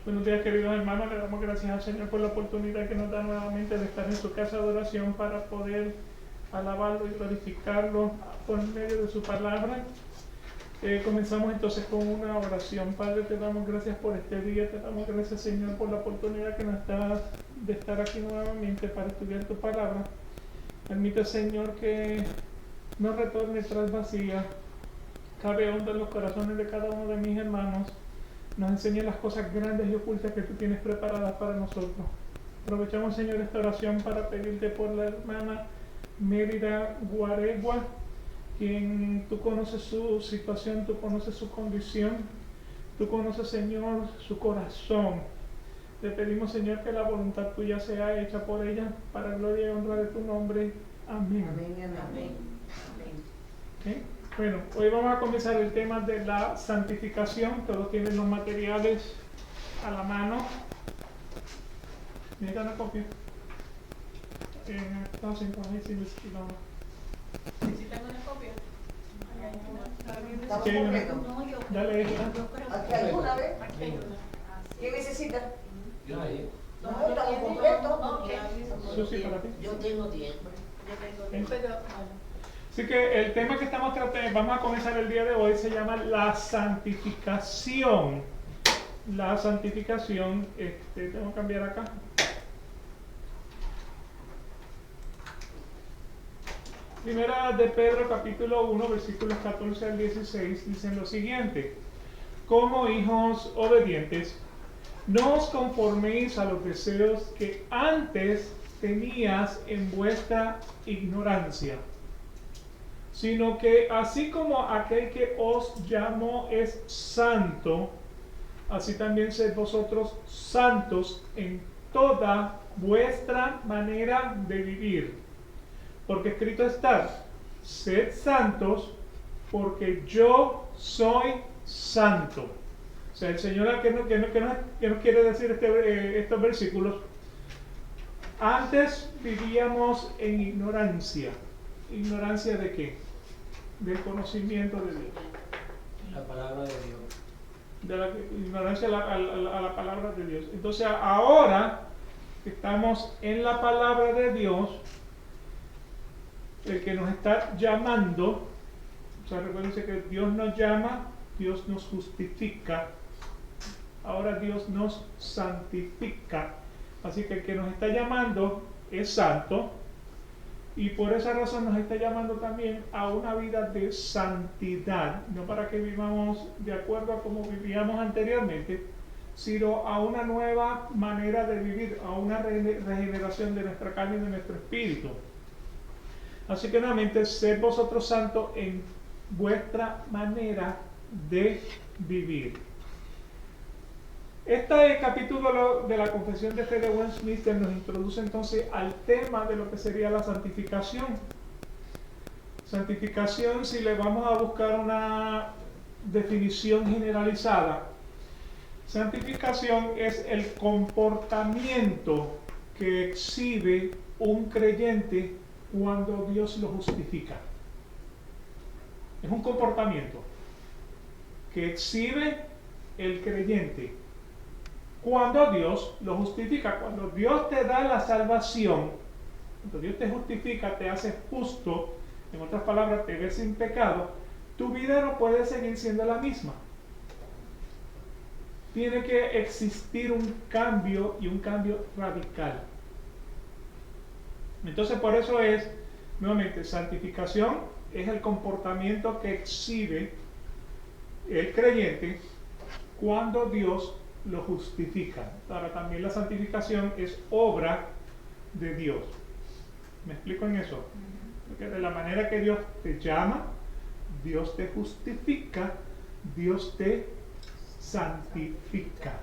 Buenos días, queridos hermanos. Le damos gracias al Señor por la oportunidad que nos da nuevamente de estar en su casa de oración para poder alabarlo y glorificarlo por medio de su palabra. Comenzamos entonces con una oración. Padre, te damos gracias por este día. Te damos gracias, Señor, por la oportunidad que nos das de estar aquí nuevamente para estudiar tu palabra. Permite, Señor, que no retorne tras vacía. Cabe honda en los corazones de cada uno de mis hermanos. Nos enseñe las cosas grandes y ocultas que tú tienes preparadas para nosotros. Aprovechamos, Señor, esta oración para pedirte por la hermana Mérida Guaregua, quien tú conoces su situación, tú conoces su condición, tú conoces, Señor, su corazón. Te pedimos, Señor, que la voluntad tuya sea hecha por ella, para gloria y honra de tu nombre. Amén. Amén, amén. ¿Okay? Bueno, hoy vamos a comenzar el tema de la santificación. Todos tienen los materiales a la mano. ¿Necesitan una copia? ¿Necesitan una copia? ¿Estamos Sí, completos? No, yo Dale, ¿Aquí alguna vez? Aquí hay una. ¿Qué necesita? Yo ahí. No, estamos completos. Ok. Susi, para ti. Yo tengo 10. Yo tengo. Pero, bueno. Así que el tema que estamos tratando, vamos a comenzar el día de hoy, se llama la santificación. La santificación, tengo que cambiar acá. Primera de Pedro, capítulo 1, versículos 14 al 16, dicen lo siguiente: como hijos obedientes, no os conforméis a los deseos que antes tenías en vuestra ignorancia, sino que así como aquel que os llamó es santo, así también sed vosotros santos en toda vuestra manera de vivir. Porque escrito está: sed santos, porque yo soy santo. O sea, el Señor, ¿qué nos quiere decir estos versículos? Antes vivíamos en ignorancia. ¿Ignorancia de qué? Del conocimiento de Dios. La palabra de Dios. De la ignorancia a la palabra de Dios. Entonces, ahora que estamos en la palabra de Dios, el que nos está llamando, o sea, recuérdense que Dios nos llama, Dios nos justifica, ahora Dios nos santifica. Así que el que nos está llamando es santo, y por esa razón nos está llamando también a una vida de santidad, no para que vivamos de acuerdo a como vivíamos anteriormente, sino a una nueva manera de vivir, a una regeneración de nuestra carne y de nuestro espíritu. Así que nuevamente, sed vosotros santos en vuestra manera de vivir. Este capítulo de la Confesión de Fe de Westminster nos introduce entonces al tema de lo que sería la santificación. Santificación, si le vamos a buscar una definición generalizada, santificación es el comportamiento que exhibe un creyente cuando Dios lo justifica. Es un comportamiento que exhibe el creyente cuando Dios lo justifica. Cuando Dios te da la salvación, cuando Dios te justifica, te hace justo, en otras palabras, te ves sin pecado, tu vida no puede seguir siendo la misma. Tiene que existir un cambio, y un cambio radical. Entonces, por eso es, nuevamente, santificación es el comportamiento que exhibe el creyente cuando Dios lo justifica. Ahora, también la santificación es obra de Dios. ¿Me explico en eso? Porque de la manera que Dios te llama, Dios te justifica, Dios te santifica.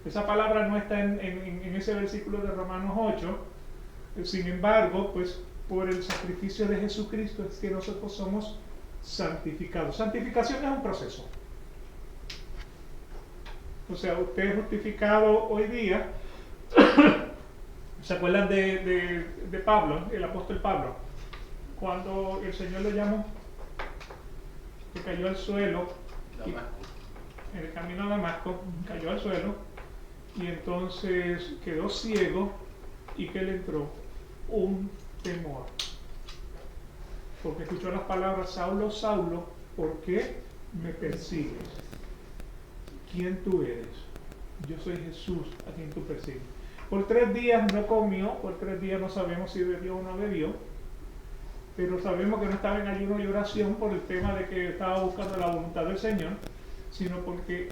Esa palabra no está en ese versículo de Romanos 8. Sin embargo, pues por el sacrificio de Jesucristo es que nosotros somos santificados. Santificación es un proceso. O sea, usted es justificado hoy día. ¿Se acuerdan de Pablo, el apóstol Pablo? Cuando el Señor lo llamó, que cayó al suelo. en el camino a Damasco, cayó al suelo y entonces quedó ciego y que le entró un temor. Porque escuchó las palabras: Saulo, Saulo, ¿por qué me persigues? ¿Quién tú eres? Yo soy Jesús a quien tú persigues. Por 3 días no comió, por 3 días no sabemos si bebió o no bebió, pero sabemos que no estaba en ayuno y oración por el tema de que estaba buscando la voluntad del Señor, sino porque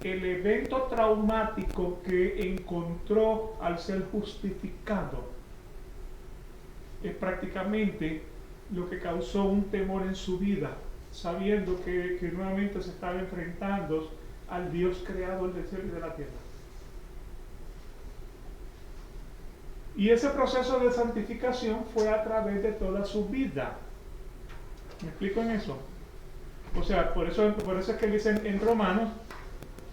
el evento traumático que encontró al ser justificado es prácticamente lo que causó un temor en su vida, sabiendo que nuevamente se estaba enfrentando al Dios creador del cielo y de la tierra. Y ese proceso de santificación fue a través de toda su vida. ¿Me explico en eso? O sea, por eso es que dicen en Romanos,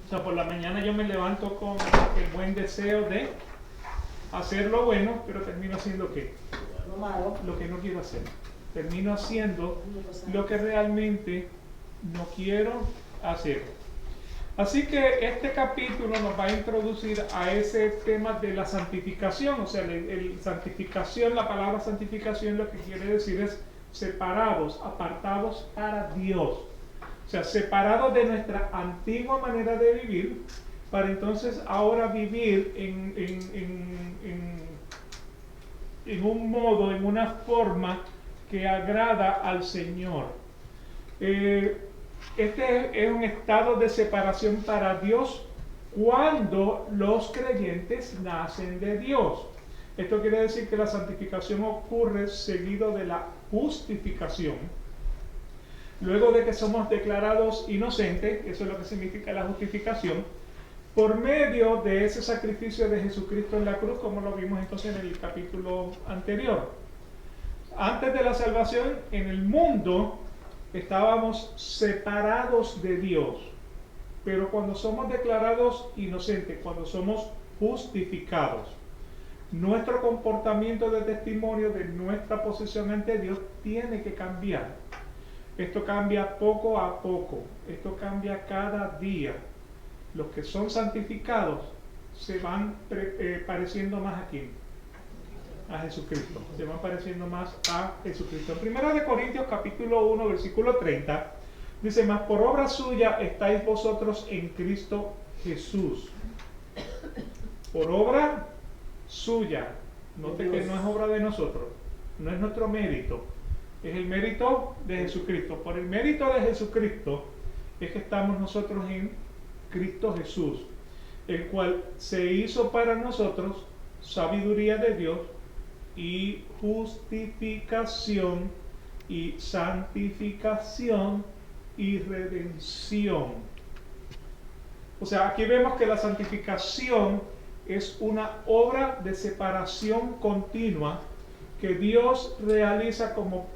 o sea, por la mañana yo me levanto con el buen deseo de hacer lo bueno, pero termino haciendo ¿qué? Lo malo. Lo que no quiero hacer. Termino haciendo lo que realmente no quiero hacer. Así que este capítulo nos va a introducir a ese tema de la santificación. O sea, santificación, la palabra santificación lo que quiere decir es separados, apartados para Dios. O sea, separados de nuestra antigua manera de vivir, para entonces ahora vivir en un modo, en una forma que agrada al Señor. Este es un estado de separación para Dios cuando los creyentes nacen de Dios. Esto quiere decir que la santificación ocurre seguido de la justificación. Luego de que somos declarados inocentes, eso es lo que significa la justificación, por medio de ese sacrificio de Jesucristo en la cruz, como lo vimos entonces en el capítulo anterior. Antes de la salvación, en el mundo estábamos separados de Dios, pero cuando somos declarados inocentes, cuando somos justificados, nuestro comportamiento de testimonio de nuestra posición ante Dios tiene que cambiar. Esto cambia poco a poco, esto cambia cada día. Los que son santificados se van pareciendo más a ¿quién? A Jesucristo, se van pareciendo más a Jesucristo. En 1 Corintios capítulo 1 versículo 30 dice: mas por obra suya estáis vosotros en Cristo Jesús. Por obra suya. Note que no es obra de nosotros, no es nuestro mérito, es el mérito de Jesucristo. Por el mérito de Jesucristo es que estamos nosotros en Cristo Jesús, el cual se hizo para nosotros sabiduría de Dios y justificación y santificación y redención. O sea, aquí vemos que la santificación es una obra de separación continua que Dios realiza como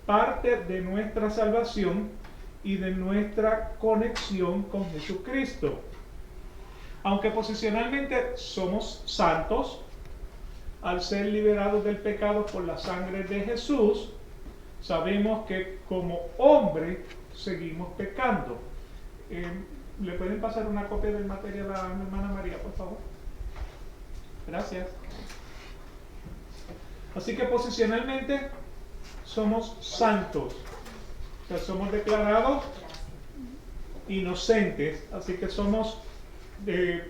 parte de nuestra salvación y de nuestra conexión con Jesucristo. Aunque posicionalmente somos santos, al ser liberados del pecado por la sangre de Jesús, sabemos que como hombre seguimos pecando. ¿Le pueden pasar una copia del material a mi hermana María, por favor? Gracias. Así que posicionalmente somos santos, o sea, somos declarados inocentes, así que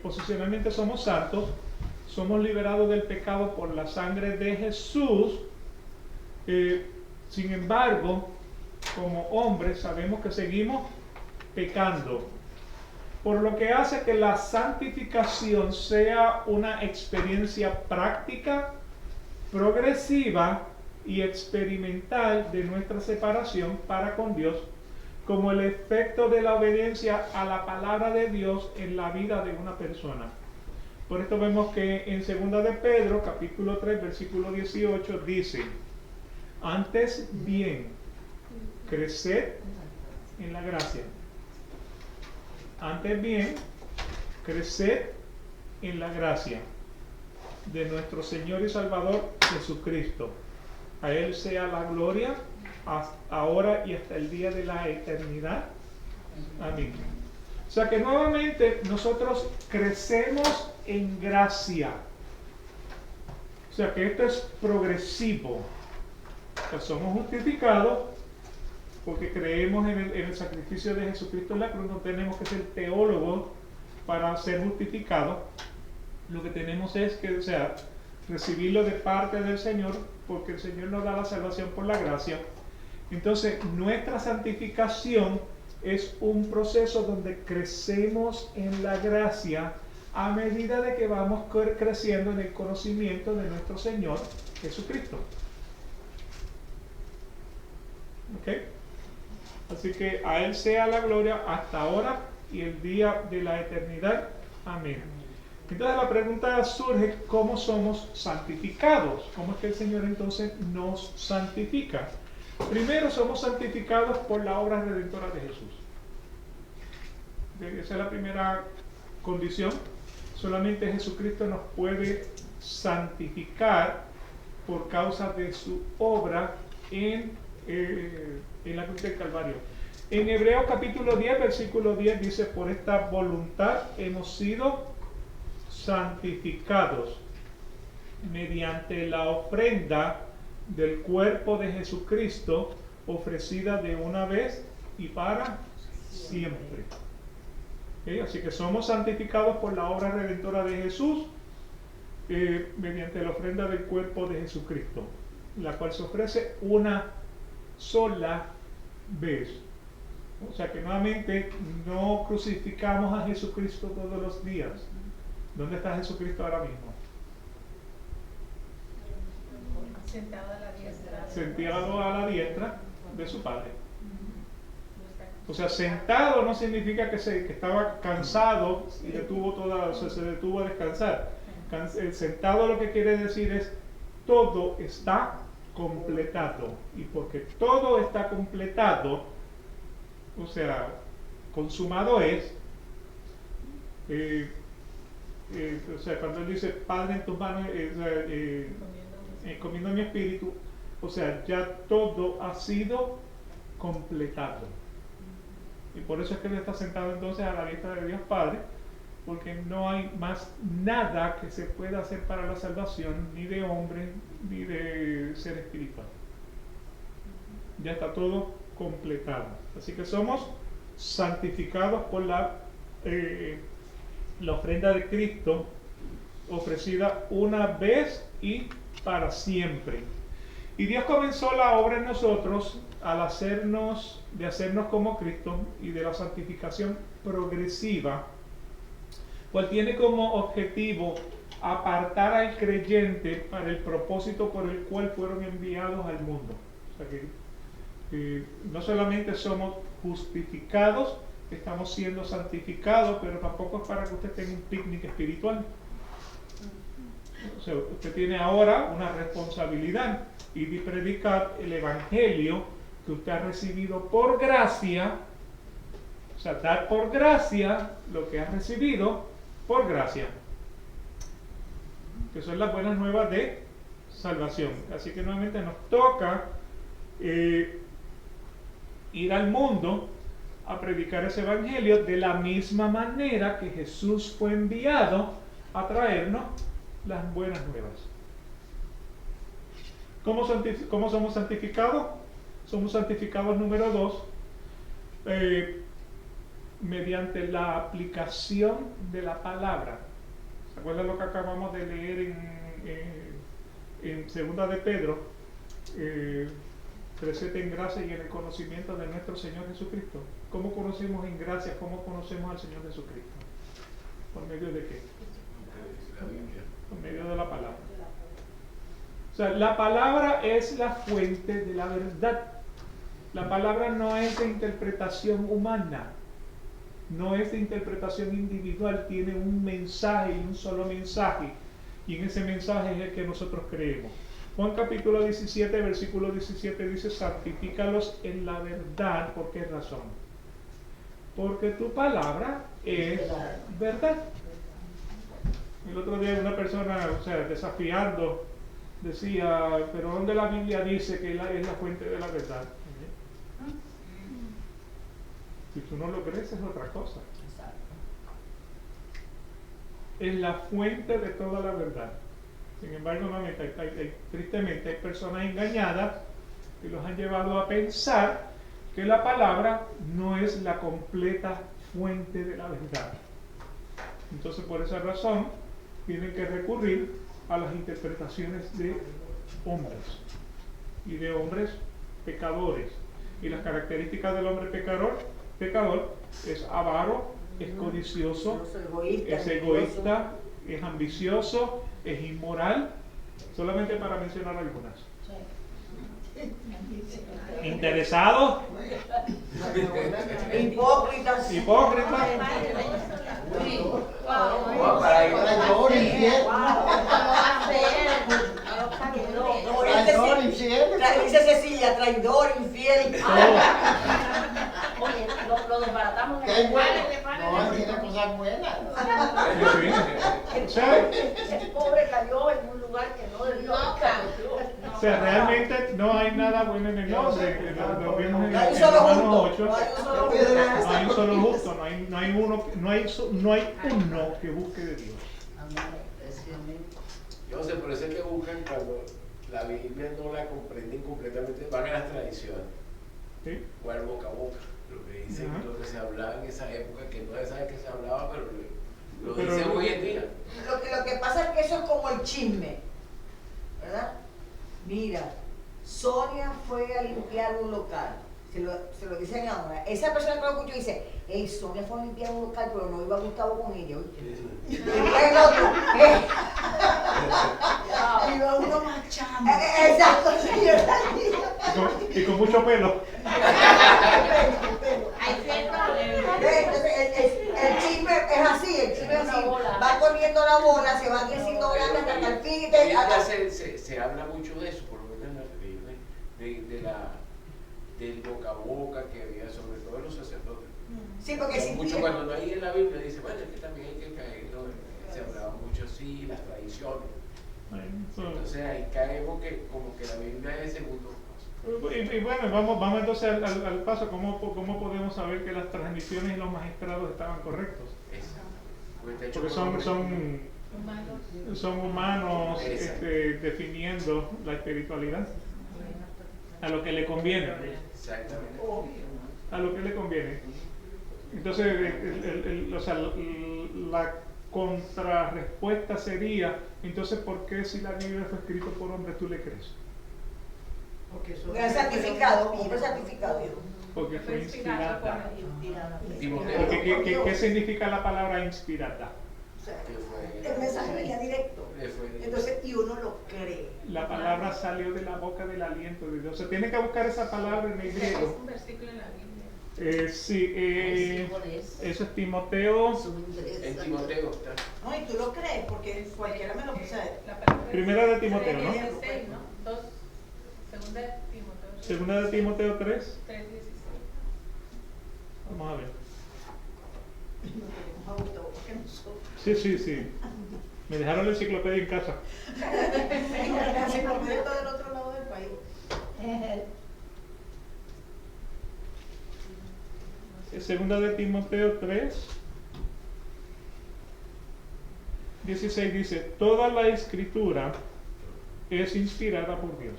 posicionalmente somos santos, somos liberados del pecado por la sangre de Jesús. Sin embargo, como hombres sabemos que seguimos pecando, por lo que hace que la santificación sea una experiencia práctica, progresiva y experimental de nuestra separación para con Dios, como el efecto de la obediencia a la palabra de Dios en la vida de una persona. Por esto vemos que en 2 de Pedro, capítulo 3, versículo 18, dice: antes bien, creced en la gracia. Antes bien, creced en la gracia de nuestro Señor y Salvador Jesucristo. A Él sea la gloria ahora y hasta el día de la eternidad. Amén. O sea que nuevamente nosotros crecemos en gracia. O sea que esto es progresivo. O sea, somos justificados porque creemos en el sacrificio de Jesucristo en la cruz. No tenemos que ser teólogos para ser justificados. Lo que tenemos es que, o sea, recibirlo de parte del Señor, porque el Señor nos da la salvación por la gracia. Entonces, nuestra santificación es un proceso donde crecemos en la gracia a medida de que vamos creciendo en el conocimiento de nuestro Señor Jesucristo. ¿Ok? Así que a Él sea la gloria hasta ahora y el día de la eternidad. Amén. Entonces la pregunta surge, ¿cómo somos santificados? ¿Cómo es que el Señor entonces nos santifica? Primero, somos santificados por la obra redentora de Jesús. Esa es la primera condición. Solamente Jesucristo nos puede santificar por causa de su obra en la cruz del Calvario. En Hebreos capítulo 10, versículo 10 dice, por esta voluntad hemos sido santificados mediante la ofrenda del cuerpo de Jesucristo, ofrecida de una vez y para siempre. ¿Okay? Así que somos santificados por la obra redentora de Jesús, mediante la ofrenda del cuerpo de Jesucristo, la cual se ofrece una sola vez. O sea que nuevamente no crucificamos a Jesucristo todos los días. ¿Dónde está Jesucristo ahora mismo? Sentado a la diestra. Sentado a la diestra de su Padre. O sea, sentado no significa que estaba cansado y se detuvo a descansar. Sentado lo que quiere decir es todo está completado. Y porque todo está completado, o sea, consumado es, o sea, cuando él dice, Padre, en tus manos, encomiendo mi espíritu, o sea, ya todo ha sido completado. Y por eso es que él está sentado entonces a la diestra de Dios Padre, porque no hay más nada que se pueda hacer para la salvación, ni de hombre, ni de ser espiritual. Ya está todo completado. Así que somos santificados por la ofrenda de Cristo, ofrecida una vez y para siempre. Y Dios comenzó la obra en nosotros al hacernos como Cristo, y de la santificación progresiva, cual tiene como objetivo apartar al creyente para el propósito por el cual fueron enviados al mundo. O sea que no solamente somos justificados, estamos siendo santificados, pero tampoco es para que usted tenga un picnic espiritual. O sea, usted tiene ahora una responsabilidad y de predicar el evangelio que usted ha recibido por gracia, o sea, dar por gracia lo que ha recibido por gracia, que son las buenas nuevas de salvación. Así que nuevamente nos toca ir al mundo a predicar ese evangelio de la misma manera que Jesús fue enviado a traernos las buenas nuevas. ¿Cómo somos santificados? Somos santificados, número 2, mediante la aplicación de la palabra. ¿Se acuerdan lo que acabamos de leer en segunda de Pedro? Creced en gracia y en el conocimiento de nuestro Señor Jesucristo. ¿Cómo conocemos en gracia? ¿Cómo conocemos al Señor Jesucristo? ¿Por medio de qué? Por medio de la palabra. O sea, la palabra es la fuente de la verdad. La palabra no es de interpretación humana, no es de interpretación individual, tiene un mensaje y un solo mensaje, y en ese mensaje es el que nosotros creemos. Juan capítulo 17, versículo 17 dice, santifícalos en la verdad. ¿Por qué razón? Porque tu palabra es verdad. El otro día una persona, o sea, desafiando, decía, pero ¿dónde la Biblia dice que es la fuente de la verdad? Si tú no lo crees es otra cosa. Exacto. Es la fuente de toda la verdad. Sin embargo, tristemente hay personas engañadas que los han llevado a pensar que la palabra no es la completa fuente de la verdad. Entonces, por esa razón, tienen que recurrir a las interpretaciones de hombres y de hombres pecadores. Y las características del hombre pecador es avaro, es codicioso, es egoísta, es ambicioso, es inmoral, solamente para mencionar algunas. Interesado, Hipócritas. hipócrita, Dice Cecilia, traidor, infiel. Oye, lo desbaratamos. ¿Qué es bueno? Párale. No, tiene cosas buenas. o sea, El pobre cayó en un lugar que no debió caer. o sea, realmente no hay nada bueno en el hombre. Lo vimos en No hay un solo Romanos justo. 8. No hay un solo No hay un solo justo. justo, no hay uno que busque de Dios. Yo sé, por eso es que buscan cuando la Biblia no la comprenden completamente, van a las tradiciones, ¿Sí? o al boca a boca, lo que dicen, Ajá. lo que se hablaba en esa época, que no se sabe que se hablaba, pero lo Pero dicen no- hoy en día. Lo que pasa es que eso es como el chisme, ¿verdad? Mira, Sonia fue a limpiar un local. Se lo dicen ahora. Esa persona que lo escuchó dice, hey, Sonia fue a limpiar un local, pero no iba Gustavo con ella. Oye. Y el otro, Iba uno más chamo. exacto, sí, Y con mucho pelo. Hay cierto Entonces, el chisme es así, el chisme es así. Va corriendo la bola, se va creciendo grande hasta que al fin Hoy en día se habla mucho de eso, por lo menos en la religión, del boca a boca que había, sobre todo en los sacerdotes. Sí, porque si Mucho cuando no hay en la Biblia, dice, bueno, es que también hay que caer, ¿no? Se hablaba mucho así, las tradiciones. Entonces ahí caemos que como que la Biblia es segundo paso. Y bueno, vamos entonces al paso. ¿Cómo podemos saber que las transmisiones y los magistrados estaban correctos? Exacto. Pues, de hecho, Porque por lo son humanos. humanos Exacto. definiendo la espiritualidad a lo que le conviene. Exactamente. A lo que le conviene. Entonces, o sea, la contrarrespuesta sería, entonces, ¿por qué si la Biblia fue escrita por hombres tú le crees? Porque eso Porque es certificado, fue certificado. Porque fue inspirada. Timoteo, Porque, ¿qué significa la palabra inspirada? que fue, El mensaje venía directo. fue- Entonces, y uno lo cree. La palabra salió de la boca del aliento de Dios. O sea, tiene que buscar esa palabra en el Es griego. un versículo en la Biblia. Sí, eso es Timoteo. en Timoteo está. No, y tú lo crees, porque cualquiera me lo puede. La palabra Primera de Timoteo, ¿no? 3:16, ¿no? Segunda de Timoteo. Segunda de Timoteo 3. 3:16. Vamos a ver. Que nosotros. Sí. Me dejaron la enciclopedia en casa. La enciclopedia está del otro lado del país. Segunda de Timoteo 3, 16 dice, toda la escritura es inspirada por Dios.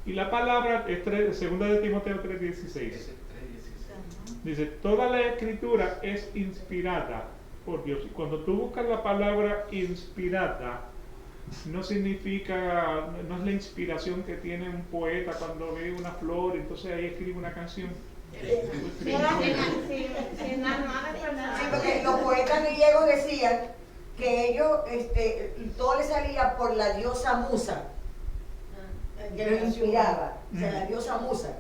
Y la palabra es segunda de Timoteo 3, 16. Ese 3:16. Dice, toda la escritura es inspirada por Dios. Y cuando tú buscas la palabra inspirada, no significa, no es la inspiración que tiene un poeta cuando ve una flor, entonces ahí escribe una canción. Sí, porque los poetas griegos decían que ellos, todo les salía por la diosa Musa, que los inspiraba, o sea, la diosa Musa.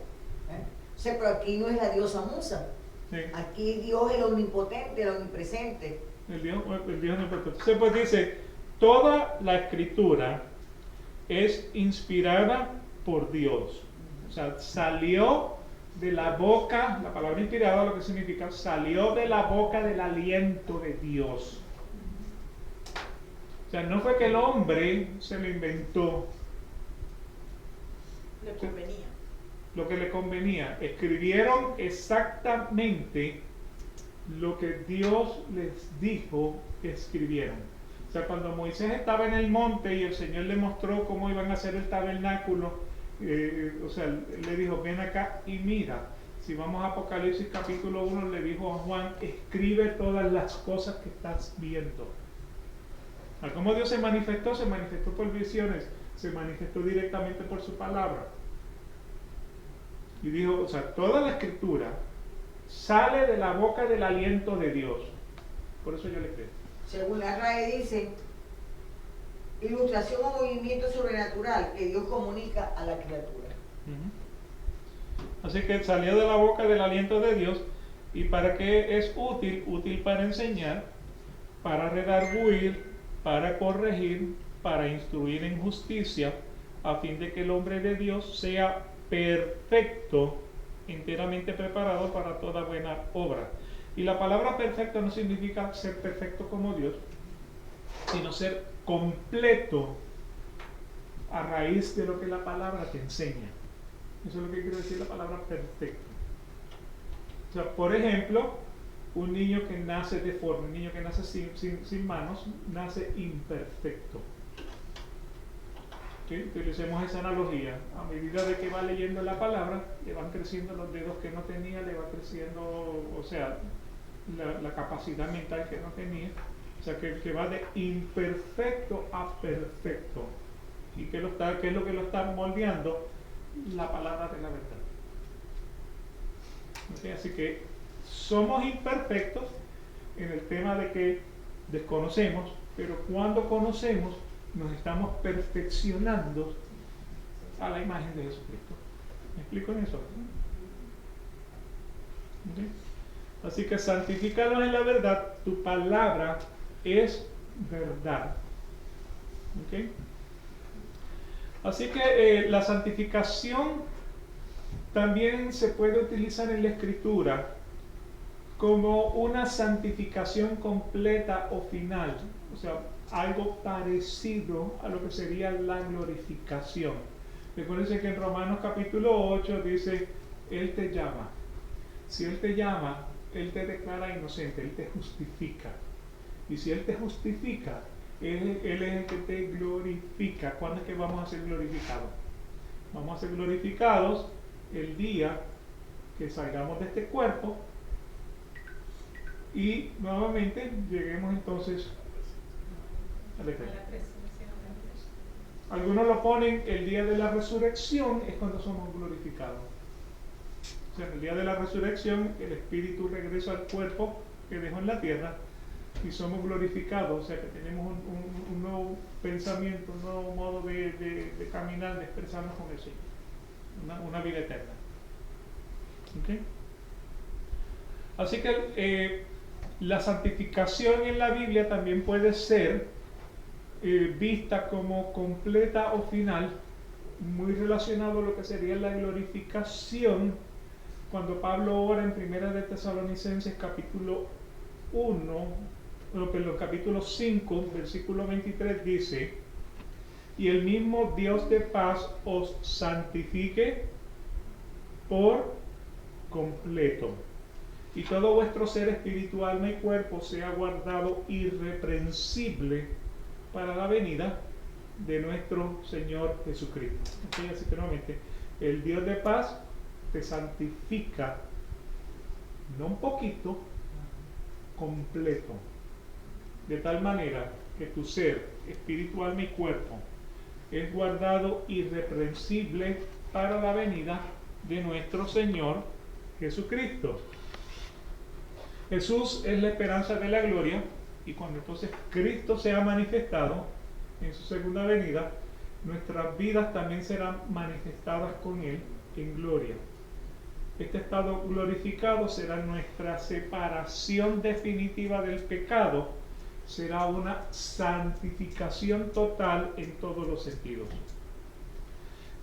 O sea, pero aquí no es la diosa Musa, Sí. aquí Dios es el omnipotente, el omnipresente. El Dios no importa. Entonces pues dice, toda la escritura es inspirada por Dios. O sea, salió de la boca, la palabra inspirada lo que significa, salió de la boca del aliento de Dios. O sea, no fue que el hombre se lo inventó. Le convenía. lo que le convenía. Escribieron exactamente lo que Dios les dijo que escribieran. O sea, cuando Moisés estaba en el monte y el Señor le mostró cómo iban a hacer el tabernáculo, o sea, él le dijo, ven acá y mira. Si vamos a Apocalipsis capítulo 1, le dijo a Juan, escribe todas las cosas que estás viendo. A cómo Dios se manifestó por visiones, se manifestó directamente por su palabra. Y dijo, o sea, toda la escritura sale de la boca del aliento de Dios. Por eso yo le creo. Según la RAE dice, ilustración o movimiento sobrenatural que Dios comunica a la criatura. Así que salió de la boca del aliento de Dios. ¿Y para qué es útil? Útil para enseñar, para redarguir, para corregir, para instruir en justicia, a fin de que el hombre de Dios sea perfecto, enteramente preparado para toda buena obra. Y la palabra perfecto no significa ser perfecto como Dios, sino ser completo a raíz de lo que la palabra te enseña. Eso es lo que quiere decir la palabra perfecto. O sea, por ejemplo, un niño que nace deforme, un niño que nace sin manos, nace imperfecto. ¿Sí? Utilicemos esa analogía. A medida de que va leyendo la palabra, le van creciendo los dedos que no tenía, le va creciendo, o sea, la capacidad mental que no tenía. O sea, que va de imperfecto a perfecto. ¿Y qué es lo que lo está moldeando? La palabra de la verdad. ¿Okay? Así que somos imperfectos en el tema de que desconocemos, pero cuando conocemos nos estamos perfeccionando a la imagen de Jesucristo. ¿Me explico en eso? ¿Okay? Así que santifícalos en la verdad, tu palabra es verdad. ¿Okay? Así que la santificación también se puede utilizar en la Escritura como una santificación completa o final, o sea, algo parecido a lo que sería la glorificación. Recuerden que en Romanos capítulo 8 dice, Él te llama. Si Él te llama, Él te declara inocente, Él te justifica. Y si Él te justifica, Él es el que te glorifica. ¿Cuándo es que vamos a ser glorificados? Vamos a ser glorificados el día que salgamos de este cuerpo y nuevamente lleguemos entonces a la eternidad. Algunos lo ponen el día de la resurrección, es cuando somos glorificados. O sea, en el día de la resurrección el espíritu regresa al cuerpo que dejó en la tierra y somos glorificados, o sea que tenemos un nuevo pensamiento, un nuevo modo de caminar, de expresarnos con el Señor, una vida eterna. ¿Okay? Así que la santificación en la Biblia también puede ser vista como completa o final, muy relacionado a lo que sería la glorificación, cuando Pablo ora en 1 de Tesalonicenses capítulo 5, versículo 23 dice, y el mismo Dios de paz os santifique por completo, y todo vuestro ser espiritual, alma y cuerpo sea guardado irreprensible para la venida de nuestro Señor Jesucristo. ¿Okay? Así que nuevamente, el Dios de paz te santifica, no un poquito, completo, de tal manera que tu ser espiritual, alma y cuerpo es guardado irreprensible para la venida de nuestro Señor Jesucristo. Jesús es la esperanza de la gloria, y cuando entonces Cristo sea manifestado en su segunda venida, nuestras vidas también serán manifestadas con Él en gloria. Este estado glorificado será nuestra separación definitiva del pecado, será una santificación total en todos los sentidos.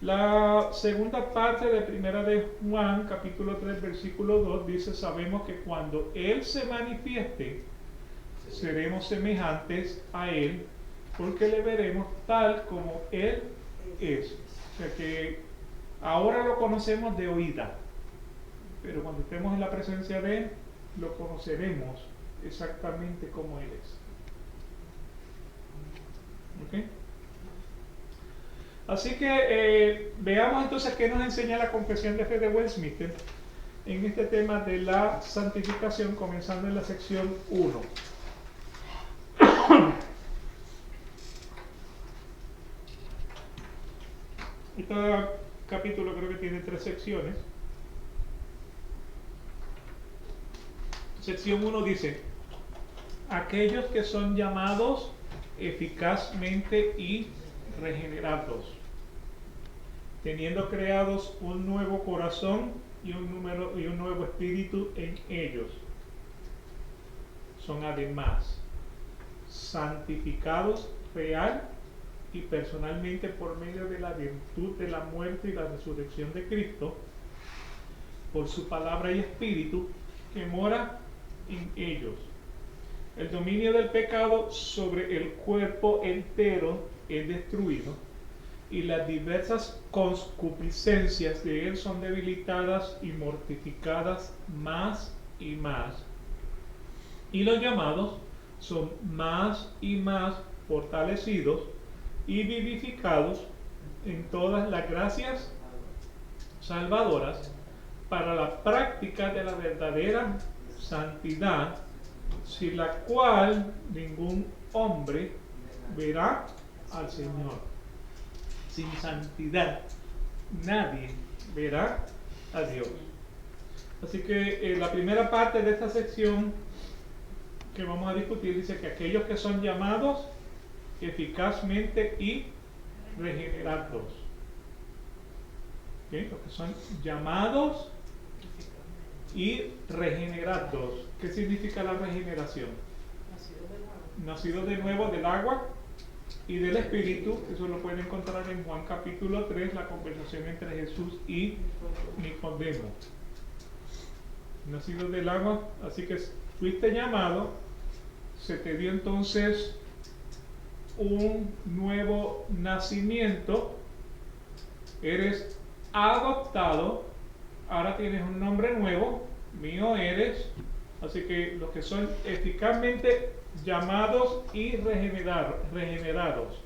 La segunda parte de 1 de Juan, capítulo 3, versículo 2, dice, sabemos que cuando Él se manifieste, seremos semejantes a Él, porque le veremos tal como Él es. O sea que Ahora lo conocemos de oída, pero cuando estemos en la presencia de Él, lo conoceremos exactamente como Él es. ¿Ok? Así que veamos entonces qué nos enseña la Confesión de Fe de Westminster en este tema de la santificación, comenzando en la sección 1. Este capítulo creo que tiene 3 secciones. Sección 1 dice: aquellos que son llamados eficazmente y regenerados, teniendo creados un nuevo corazón y un nuevo espíritu en ellos, son además santificados real y personalmente por medio de la virtud de la muerte y la resurrección de Cristo, por su palabra y espíritu que mora en ellos. El dominio del pecado sobre el cuerpo entero es destruido y las diversas concupiscencias de él son debilitadas y mortificadas más y más. Y los llamados son más y más fortalecidos y vivificados en todas las gracias salvadoras para la práctica de la verdadera santidad, sin la cual ningún hombre verá al Señor. Sin santidad nadie verá a Dios. Así que la primera parte de esta sección que vamos a discutir dice que aquellos que son llamados eficazmente y regenerados. ¿Okay? Los que son llamados y regenerados. ¿Qué significa la regeneración? Nacido de nuevo del agua y del Espíritu. Eso lo pueden encontrar en Juan capítulo 3, la conversación entre Jesús y Nicodemo. Nacido del agua, así que fuiste llamado, se te dio entonces un nuevo nacimiento, eres adoptado, ahora tienes un nombre nuevo, mío eres. Así que los que son eficazmente llamados y regenerados,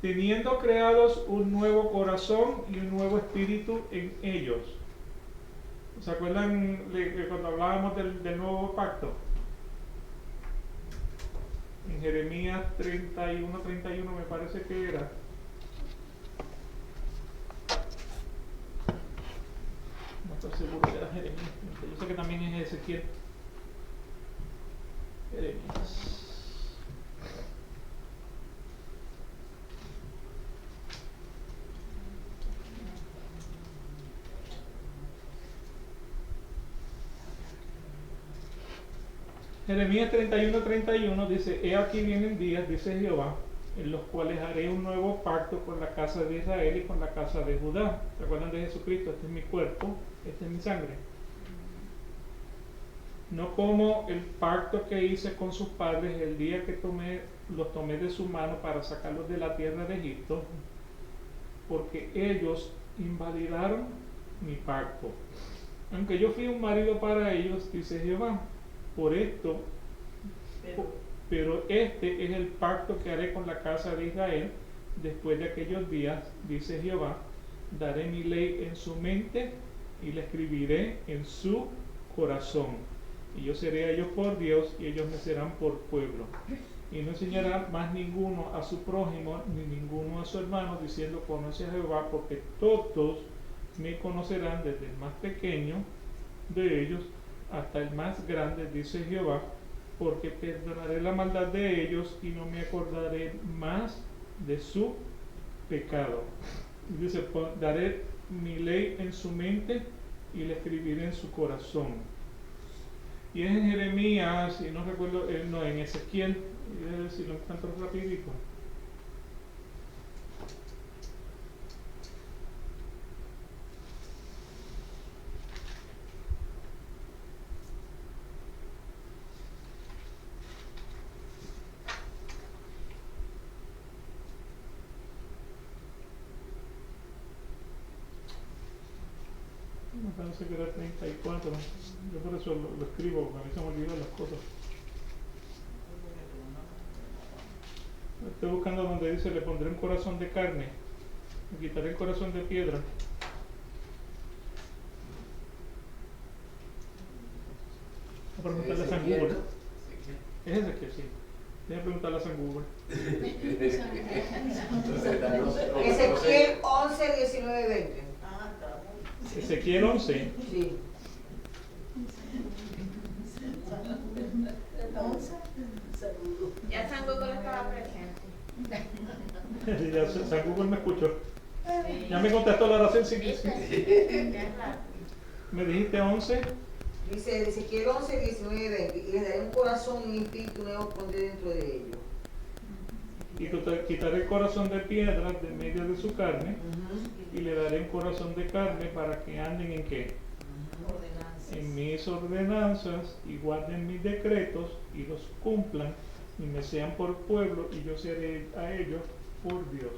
teniendo creados un nuevo corazón y un nuevo espíritu en ellos. ¿Se acuerdan de cuando hablábamos del nuevo pacto? En Jeremías 31 me parece que era. No estoy seguro que era Jeremías. Yo sé que también es Ezequiel. Jeremías. Jeremías 31 dice: he aquí vienen días, dice Jehová, en los cuales haré un nuevo pacto con la casa de Israel y con la casa de Judá. ¿Se acuerdan de Jesucristo? Este es mi cuerpo, esta es mi sangre. No como el pacto que hice con sus padres el día que los tomé de su mano para sacarlos de la tierra de Egipto, porque ellos invalidaron mi pacto. Aunque yo fui un marido para ellos, dice Jehová, por esto, pero este es el pacto que haré con la casa de Israel después de aquellos días, dice Jehová. Daré mi ley en su mente y la escribiré en su corazón. Y yo seré a ellos por Dios y ellos me serán por pueblo. Y no enseñará más ninguno a su prójimo ni ninguno a su hermano, diciendo: conoce a Jehová, porque todos me conocerán, desde el más pequeño de ellos hasta el más grande, dice Jehová, porque perdonaré la maldad de ellos y no me acordaré más de su pecado. Dice: daré mi ley en su mente y la escribiré en su corazón. Y es en Jeremías, y no recuerdo, no, en Ezequiel, si lo encuentro rapidito. Me parece que era 34. Yo por eso lo escribo, porque a mí se me olvidan las cosas. Estoy buscando donde dice, le pondré un corazón de carne, le quitaré el corazón de piedra. Voy a preguntarle a San Google. ¿Es ese que sí? Déjame preguntarle a San Google. Ezequiel 11, 19, 20. Ah, está muy Ezequiel 11. Sí. 11. Seguro. Ya San Google estaba presente. Ya San Google me escuchó. Ya me contestó la oración. Sí, sí. Me dijiste 11. Dice Ezequiel 11, 19, 20. Y les daré un corazón y un espíritu nuevo pondré dentro de ellos. Y quitaré el corazón de piedra de medio de su carne y le daré un corazón de carne para que anden en qué? En mis ordenanzas y guarden mis decretos y los cumplan y me sean por pueblo y yo seré a ellos por Dios.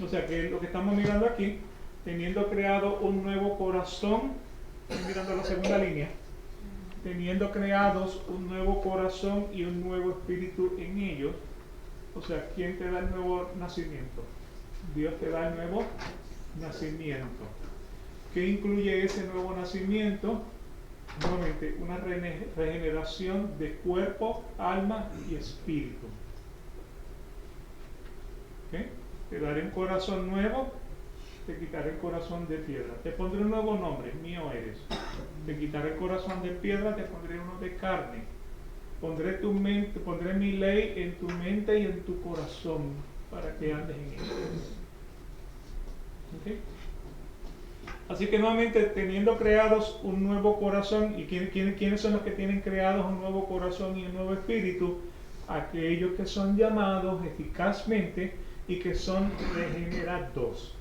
O sea que lo que estamos mirando aquí, teniendo creado un nuevo corazón, estoy mirando la segunda línea, teniendo creados un nuevo corazón y un nuevo espíritu en ellos. O sea, ¿quién te da el nuevo nacimiento? Dios te da el nuevo nacimiento. ¿Qué incluye ese nuevo nacimiento? Nuevamente, una regeneración de cuerpo, alma y espíritu. ¿Okay? Te daré un corazón nuevo, te quitaré el corazón de piedra. Te pondré un nuevo nombre, mío eres. Te quitaré el corazón de piedra, te pondré uno de carne. Pondré mi ley en tu mente y en tu corazón para que andes en ella. ¿Okay? Así que nuevamente, teniendo creados un nuevo corazón, ¿y quiénes son los que tienen creados un nuevo corazón y un nuevo espíritu? Aquellos que son llamados eficazmente y que son regenerados.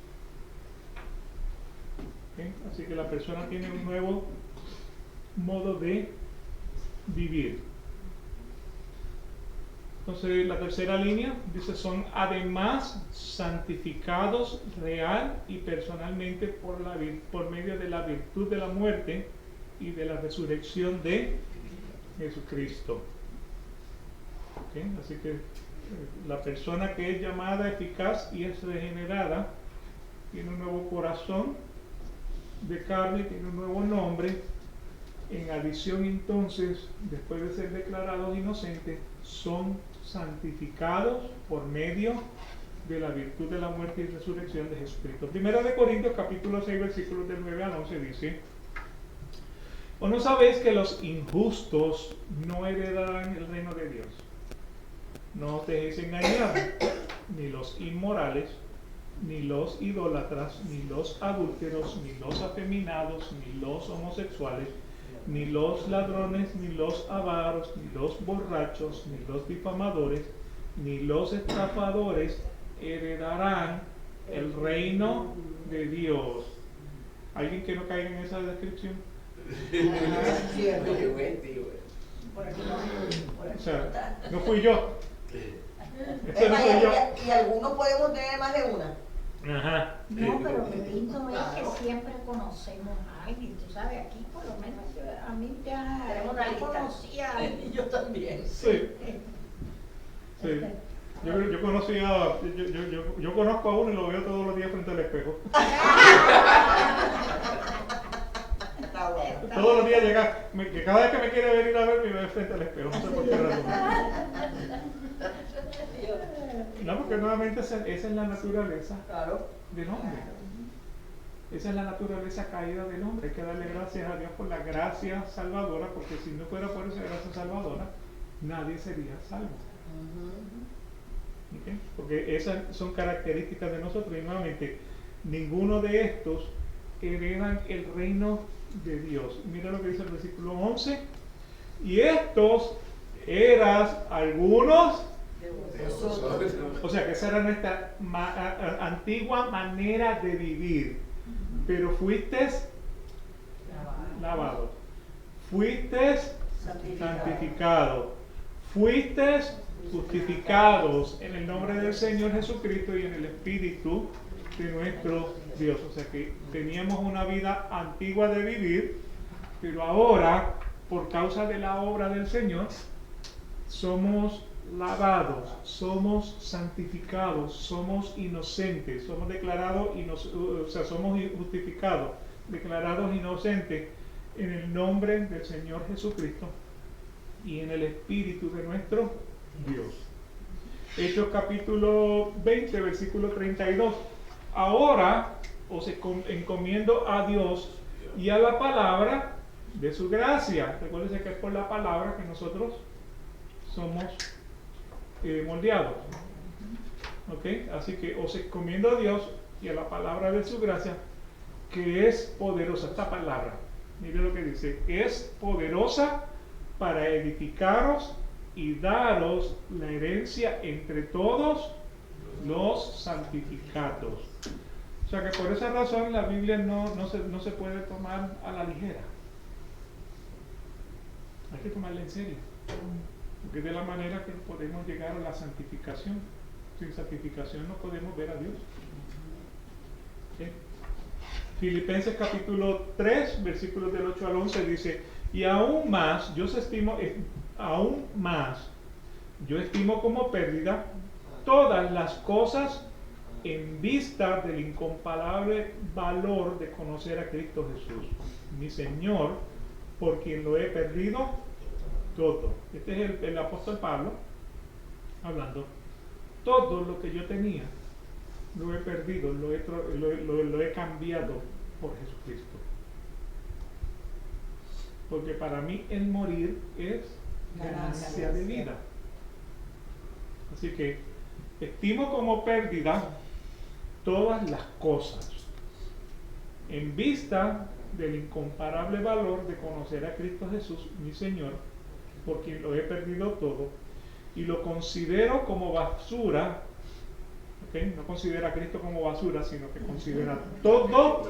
¿Okay? Así que la persona tiene un nuevo modo de vivir. Entonces la tercera línea dice, son además santificados real y personalmente por medio de la virtud de la muerte y de la resurrección de Jesucristo. ¿Okay? Así que la persona que es llamada eficaz y es regenerada tiene un nuevo corazón de carne, tiene un nuevo nombre. En adición entonces, después de ser declarados inocentes, son santificados por medio de la virtud de la muerte y resurrección de Jesucristo. Primera de Corintios capítulo 6 versículos del 9 al 11 dice: ¿O no sabéis que los injustos no heredarán el reino de Dios? No os dejéis engañar, ni los inmorales, ni los idólatras, ni los adúlteros, ni los afeminados, ni los homosexuales, ni los ladrones, ni los avaros, ni los borrachos, ni los difamadores, ni los estafadores heredarán el reino de Dios. ¿Alguien que no caiga en esa descripción? O sea, no fui yo. Ese no soy yo. Y algunos podemos tener más de una. Ajá. No, pero lo lindo es que siempre conocemos a alguien, tú sabes, aquí por lo menos a mí Tenemos una ya lista. conocí a alguien. Yo también. Sí. Sí. Yo conocí a, yo conozco a uno y lo veo todos los días frente al espejo. Está bueno. Todos los días llega, que cada vez que me quiere venir a ver me ve frente al espejo, no sé por qué razón. No, porque nuevamente esa es la naturaleza Claro. del hombre. Esa es la naturaleza caída del hombre. Hay que darle gracias a Dios por la gracia salvadora, porque si no fuera por esa gracia salvadora, nadie sería salvo. ¿Okay? Porque esas son características de nosotros. Y nuevamente, ninguno de estos heredan el reino de Dios. Mira lo que dice el versículo 11. Y estos eras algunos. O sea que esa era nuestra antigua manera de vivir. Pero fuiste lavado, fuiste santificado, fuiste justificados en el nombre del Señor Jesucristo y en el Espíritu de nuestro Dios. O sea que teníamos una vida antigua de vivir, pero ahora, por causa de la obra del Señor, somos lavados, somos santificados, somos inocentes, somos declarados, somos justificados, declarados inocentes en el nombre del Señor Jesucristo y en el Espíritu de nuestro Dios. Hechos capítulo 20, versículo 32. Ahora os encomiendo a Dios y a la palabra de su gracia. Recuérdense que es por la palabra que nosotros somos moldeados. ¿Ok? Así que os encomiendo a Dios y a la palabra de su gracia, que es poderosa. Esta palabra, mire lo que dice, es poderosa para edificaros y daros la herencia entre todos los santificados. O sea que por esa razón la Biblia no se puede tomar a la ligera. Hay que tomarla en serio, porque es de la manera que podemos llegar a la santificación. Sin santificación no podemos ver a Dios. ¿Sí? Filipenses capítulo 3, versículos del 8 al 11 dice, y aún más, yo estimo como pérdida todas las cosas en vista del incomparable valor de conocer a Cristo Jesús, mi Señor, por quien lo he perdido todo. Este es el apóstol Pablo hablando. Todo lo que yo tenía lo he perdido, lo he cambiado por Jesucristo. Porque para mí el morir es ganancia de vida. Así que estimo como pérdida todas las cosas en vista del incomparable valor de conocer a Cristo Jesús, mi Señor, por quien lo he perdido todo, y lo considero como basura. ¿Okay? No considera a Cristo como basura, sino que considera todo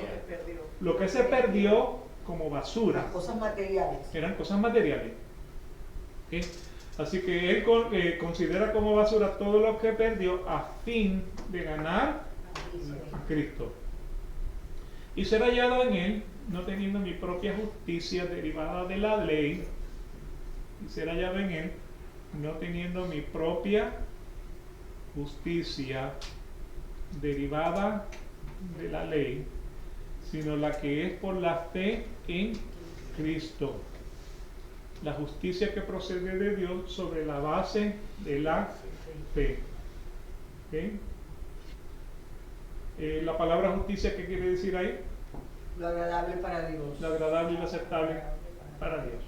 lo que se perdió como basura. Las cosas materiales. Eran cosas materiales. ¿Okay? Así que él considera como basura todo lo que perdió a fin de ganar a Cristo y ser hallado en él, no teniendo mi propia justicia derivada de la ley, y ser hallado en él, no teniendo mi propia justicia derivada de la ley, sino la que es por la fe en Cristo, la justicia que procede de Dios sobre la base de la fe. ¿Okay? La palabra justicia, ¿qué quiere decir ahí? Lo agradable para Dios. Lo agradable y lo aceptable para Dios.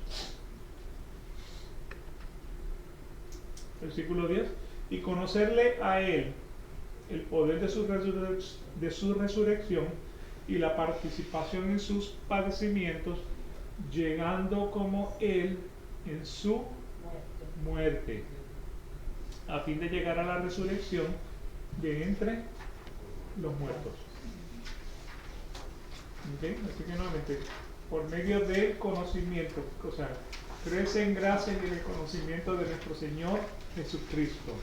Versículo 10. Y conocerle a Él, el poder de su resurrección y la participación en sus padecimientos, llegando como Él en su muerte, a fin de llegar a la resurrección de entre los muertos. ¿Okay? Así que nuevamente, por medio del conocimiento, o sea, crece en gracia y en el conocimiento de nuestro Señor Jesucristo.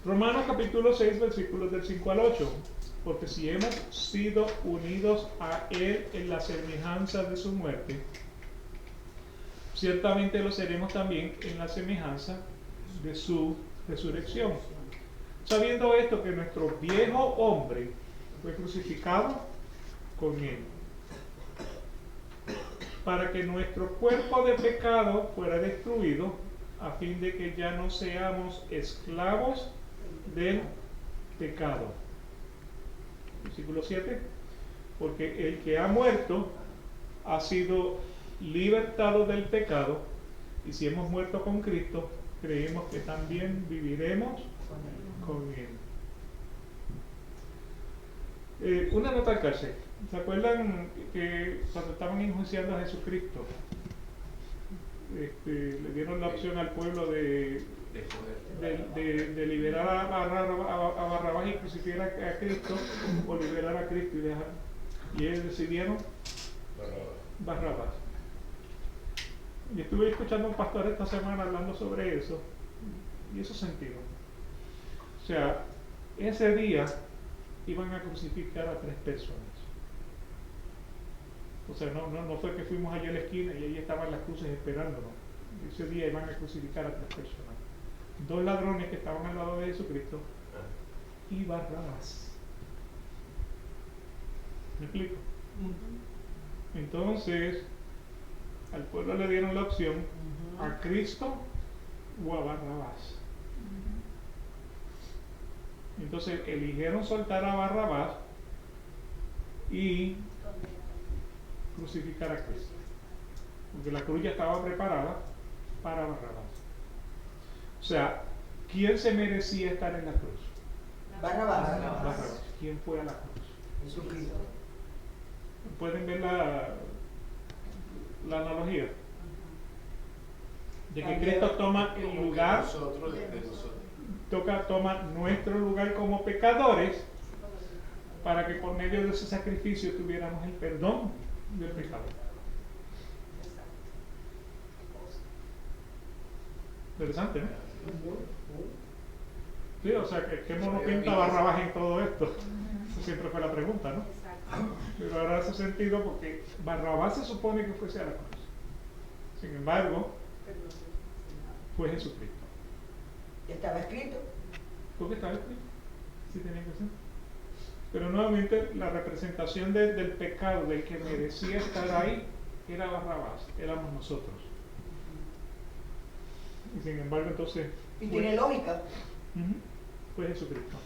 Romanos capítulo 6, versículos del 5 al 8. Porque si hemos sido unidos a Él en la semejanza de su muerte, ciertamente lo seremos también en la semejanza de su resurrección. Sabiendo esto, que nuestro viejo hombre fue crucificado con Él, para que nuestro cuerpo de pecado fuera destruido, a fin de que ya no seamos esclavos del pecado. Versículo 7. Porque el que ha muerto ha sido libertado del pecado, y si hemos muerto con Cristo, creemos que también viviremos con Él. Una nota al cárcel. ¿Se acuerdan que cuando estaban enjuiciando a Jesucristo, le dieron la opción al pueblo de liberar a Barrabás y crucificar a Cristo, o liberar a Cristo y dejar? Y ellos decidieron Barrabás. Y estuve escuchando a un pastor esta semana hablando sobre eso, y eso sentido. O sea, ese día iban a crucificar a 3 personas. O sea, no fue que fuimos allá a la esquina y ahí estaban las cruces esperándonos. Ese día iban a crucificar a 3 personas. 2 ladrones que estaban al lado de Jesucristo y Barrabás. ¿Me explico? Entonces, al pueblo le dieron la opción a Cristo o a Barrabás. Entonces eligieron soltar a Barrabás y crucificar a Cristo, porque la cruz ya estaba preparada para Barrabás. O sea, ¿quién se merecía estar en la cruz? Barrabás. Barrabás. ¿Quién fue a la cruz? Jesucristo. ¿Pueden ver la analogía? De que Cristo toma el Como lugar, que nosotros, de nosotros. toma nuestro lugar como pecadores, para que por medio de ese sacrificio tuviéramos el perdón del pecado. Interesante, ¿no? Sí, o sea, ¿qué mono pinta Barrabás en todo esto? Esa siempre fue la pregunta, ¿no? Pero ahora hace sentido porque Barrabás se supone que fuese a la cruz. Sin embargo, fue Jesucristo. Estaba escrito. ¿Por qué estaba escrito? Sí tenía que ser. Pero nuevamente la representación del pecado, del que merecía estar ahí, era Barrabás, éramos nosotros. Y sin embargo entonces Y tiene lógica. fue Jesucristo.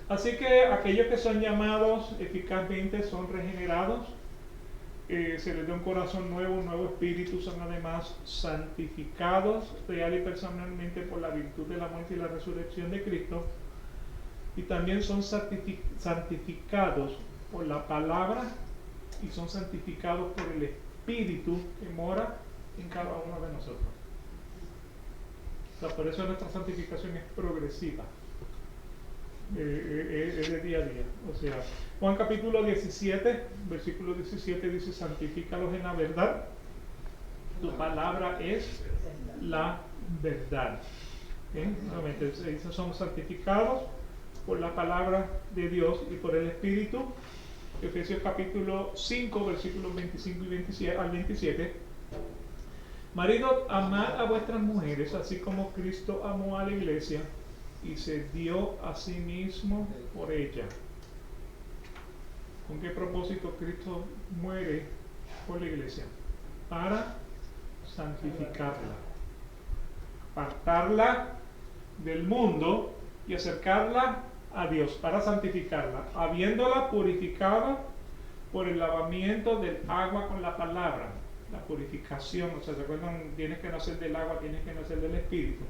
Así que aquellos que son llamados eficazmente son regenerados, se les da un corazón nuevo, un nuevo espíritu, son además santificados real y personalmente por la virtud de la muerte y la resurrección de Cristo, y también son santificados por la palabra y son santificados por el espíritu que mora en cada uno de nosotros. O sea, por eso nuestra santificación es progresiva. Es de día a día. O sea, Juan capítulo 17, versículo 17 dice: santifícalos en la verdad, tu palabra es la verdad. Nuevamente, somos santificados por la palabra de Dios y por el Espíritu. Efesios capítulo 5, versículos 25 y 27 al 27. Maridos, amad a vuestras mujeres, así como Cristo amó a la iglesia y se dio a sí mismo por ella. ¿Con qué propósito Cristo muere por la iglesia? Para santificarla, apartarla del mundo y acercarla a Dios, para santificarla, habiéndola purificado por el lavamiento del agua con la palabra. La purificación, o sea, ¿se acuerdan? Tienes que nacer del agua, tienes que nacer del Espíritu.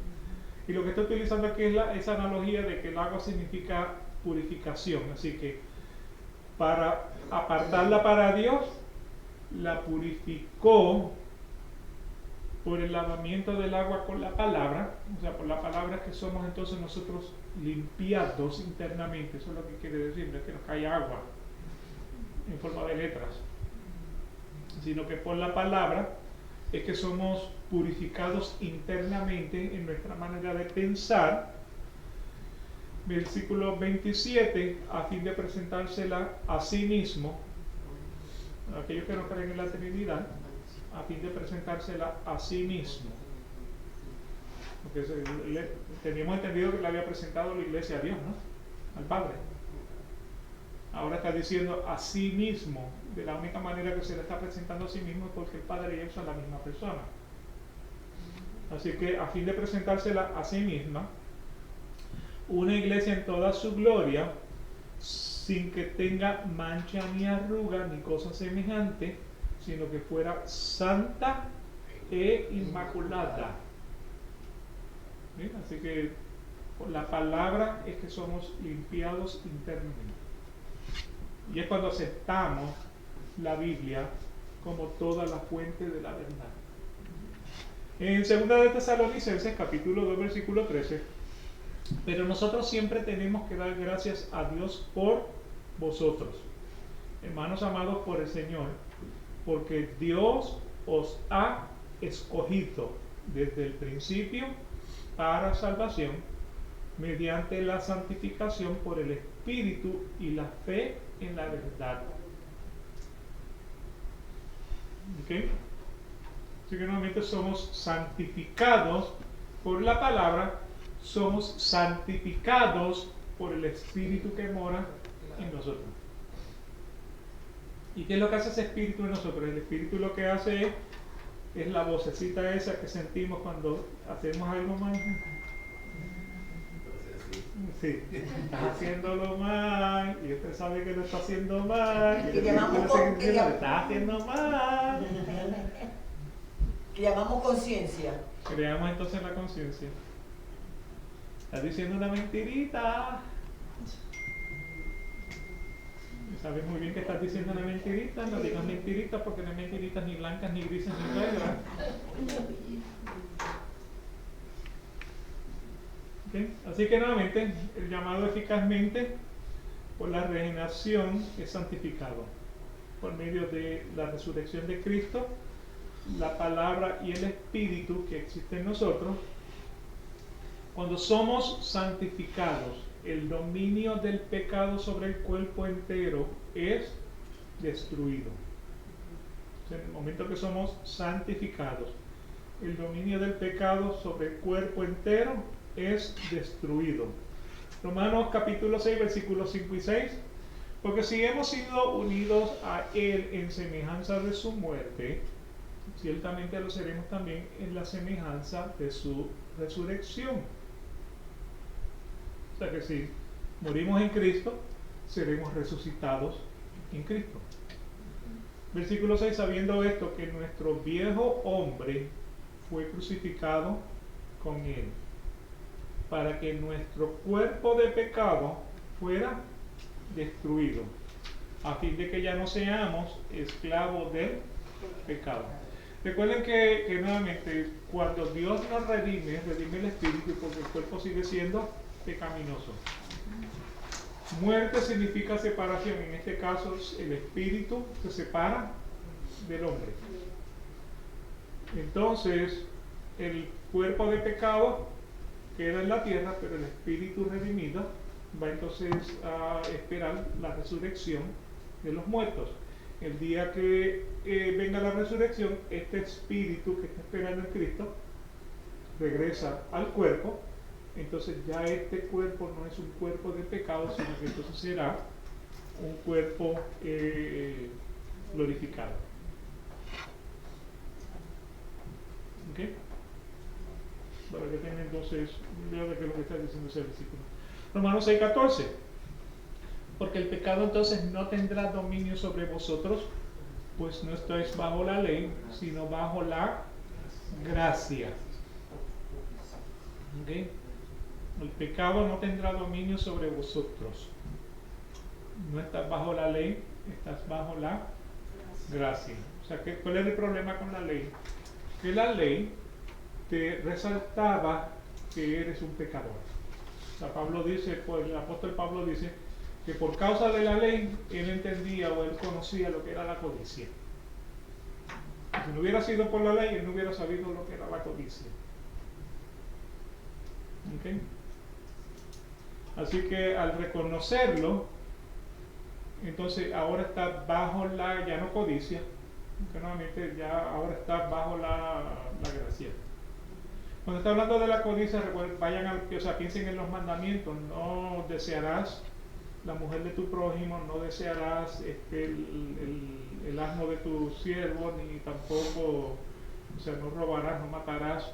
Y lo que estoy utilizando aquí es esa analogía de que el agua significa purificación. Así que para apartarla para Dios, la purificó por el lavamiento del agua con la palabra. O sea, por la palabra que somos entonces nosotros limpiados internamente. Eso es lo que quiere decir, no es que nos cae agua en forma de letras, sino que por la palabra es que somos purificados internamente en nuestra manera de pensar. Versículo 27, a fin de presentársela a sí mismo, aquellos que no creen en la Trinidad, a fin de presentársela a sí mismo. Porque teníamos entendido que le había presentado la iglesia a Dios, ¿no? Al Padre. Ahora está diciendo a sí mismo. De la única manera que se le está presentando a sí mismo es porque el Padre y Él son la misma persona. Así que a fin de presentársela a sí misma, una iglesia en toda su gloria, sin que tenga mancha ni arruga ni cosa semejante, sino que fuera santa e inmaculada. ¿Bien? Así que por la palabra es que somos limpiados internamente. Y es cuando aceptamos la Biblia como toda la fuente de la verdad. En 2 de Tesalonicenses, capítulo 2, versículo 13, pero nosotros siempre tenemos que dar gracias a Dios por vosotros, hermanos amados por el Señor, porque Dios os ha escogido desde el principio para salvación mediante la santificación por el Espíritu y la fe en la verdad. ¿Ok? Así que nuevamente somos santificados por la palabra, somos santificados por el Espíritu que mora en nosotros. ¿Y qué es lo que hace ese Espíritu en nosotros? El Espíritu lo que hace es la vocecita esa que sentimos cuando hacemos algo mal. Sí, estás haciéndolo mal y usted sabe que lo está haciendo mal y el Espíritu le sigue diciendo, lo estás haciendo mal. Que llamamos conciencia. Creamos entonces la conciencia. Estás diciendo una mentirita. Sabes muy bien que estás diciendo una mentirita, no digas mentiritas porque no hay mentiritas ni blancas, ni grises, ni negras. ¿Okay? Así que nuevamente, el llamado eficazmente por la regeneración es santificado por medio de la resurrección de Cristo, la palabra y el Espíritu que existe en nosotros. Cuando somos santificados, el dominio del pecado sobre el cuerpo entero es destruido. O sea, en el momento que somos santificados, el dominio del pecado sobre el cuerpo entero es destruido. Romanos capítulo 6, versículos 5 y 6. Porque si hemos sido unidos a Él en semejanza de su muerte, ciertamente lo seremos también en la semejanza de su resurrección. O sea que si morimos en Cristo, seremos resucitados en Cristo. Versículo 6, sabiendo esto, que nuestro viejo hombre fue crucificado con Él, para que nuestro cuerpo de pecado fuera destruido, a fin de que ya no seamos esclavos del pecado. Recuerden que nuevamente, cuando Dios nos redime el espíritu, porque el cuerpo sigue siendo pecaminoso. Muerte significa separación, en este caso el espíritu se separa del hombre. Entonces, el cuerpo de pecado queda en la tierra, pero el espíritu redimido va entonces a esperar la resurrección de los muertos. El día que venga la resurrección, este espíritu que está esperando en Cristo regresa al cuerpo. Entonces ya este cuerpo no es un cuerpo de pecado, sino que entonces será un cuerpo glorificado. ¿Ok? Para que tengan entonces idea de qué es lo que está diciendo ese versículo. Romanos 6:14. Porque el pecado entonces no tendrá dominio sobre vosotros, pues no estáis bajo la ley, sino bajo la gracia. ¿Ok? El pecado no tendrá dominio sobre vosotros. No estás bajo la ley, estás bajo la gracia. O sea, ¿cuál es el problema con la ley? Que la ley te resaltaba que eres un pecador. O sea, Pablo dice, pues el apóstol Pablo dice que por causa de la ley él entendía o él conocía lo que era la codicia. Si no hubiera sido por la ley, él no hubiera sabido lo que era la codicia. ¿Okay? Así que al reconocerlo, entonces ahora está bajo la, ya no codicia, que nuevamente ya ahora está bajo la gracia. Cuando está hablando de la codicia, recuerden, piensen en los mandamientos. No desearás la mujer de tu prójimo, no desearás el asno de tu siervo, ni tampoco, no robarás, no matarás.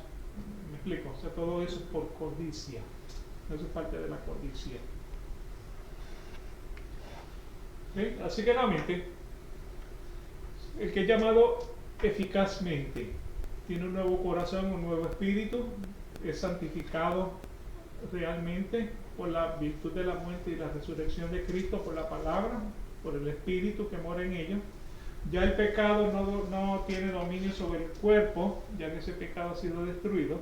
¿Me explico? O sea, todo eso es por codicia. Eso es parte de la codicia. ¿Sí? Así que nuevamente, el que es llamado eficazmente tiene un nuevo corazón, un nuevo espíritu, es santificado realmente por la virtud de la muerte y la resurrección de Cristo, por la palabra, por el espíritu que mora en ellos. Ya el pecado no tiene dominio sobre el cuerpo, ya que ese pecado ha sido destruido,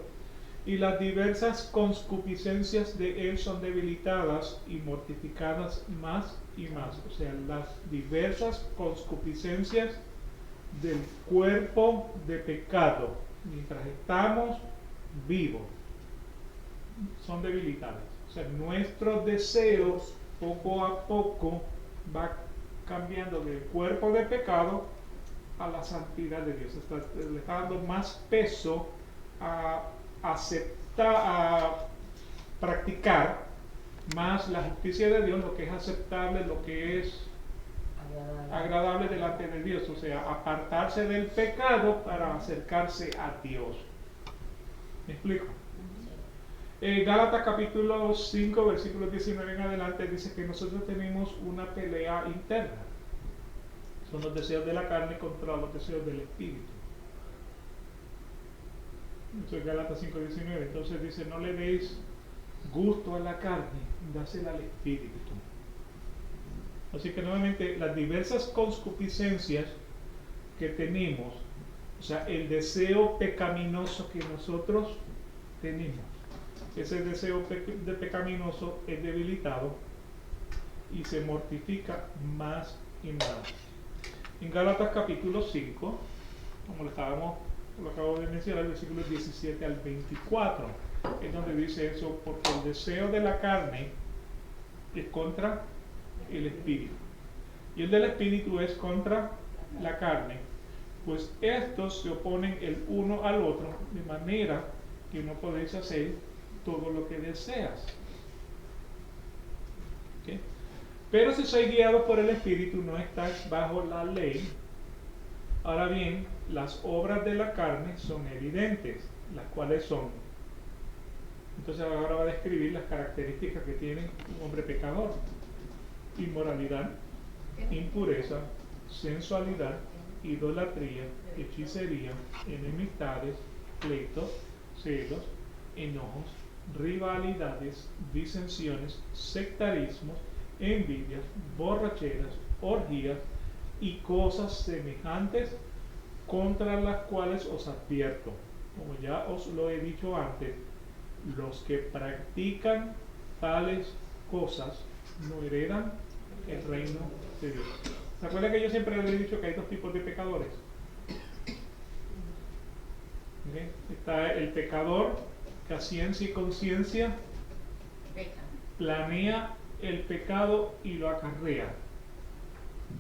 y las diversas concupiscencias de él son debilitadas y mortificadas más y más. O sea, las diversas concupiscencias del cuerpo de pecado mientras estamos vivos. son debilitadas. O sea, nuestros deseos poco a poco va cambiando del cuerpo de pecado a la santidad de Dios. Le está dando más peso a aceptar, a practicar más la justicia de Dios, lo que es aceptable, lo que es agradable delante de Dios. O sea, apartarse del pecado para acercarse a Dios. ¿Me explico? Gálatas capítulo 5, versículos 19 en adelante dice que nosotros tenemos una pelea interna. Son los deseos de la carne contra los deseos del espíritu. Eso es Gálatas 5, 19. Entonces dice, no le deis gusto a la carne, dásela al espíritu. Así que nuevamente las diversas concupiscencias que tenemos, o sea, el deseo pecaminoso que nosotros tenemos, ese deseo de pecaminoso es debilitado y se mortifica más y más. En Gálatas capítulo 5, como lo acabo de mencionar, versículos 17 al 24, es donde dice eso, porque el deseo de la carne es contra el espíritu y el del espíritu es contra la carne, pues estos se oponen el uno al otro, de manera que no podéis hacer todo lo que deseas. ¿Okay? Pero si sois guiados por el espíritu, no estáis bajo la ley. Ahora bien, las obras de la carne son evidentes, las cuales son. Entonces ahora va a describir las características que tiene un hombre pecador: inmoralidad, impureza, sensualidad, idolatría, hechicería, enemistades, pleitos, celos, enojos, rivalidades, disensiones, sectarismos, envidias, borracheras, orgías y cosas semejantes, contra las cuales os advierto, como ya os lo he dicho antes, los que practican tales cosas no heredan el reino de Dios. ¿Se acuerdan que yo siempre les he dicho que hay dos tipos de pecadores? ¿Okay? Está el pecador que a ciencia y conciencia planea el pecado y lo acarrea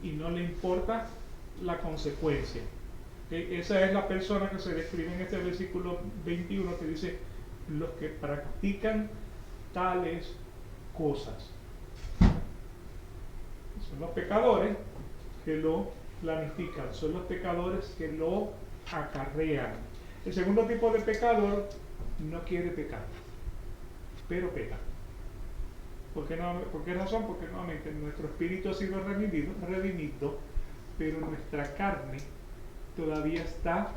y no le importa la consecuencia. ¿Okay? Esa es la persona que se describe en este versículo 21, que dice los que practican tales cosas. Son los pecadores que lo planifican, son los pecadores que lo acarrean. El segundo tipo de pecador no quiere pecar, pero peca. ¿Por qué razón? Porque nuevamente nuestro espíritu ha sido redimido, pero nuestra carne todavía está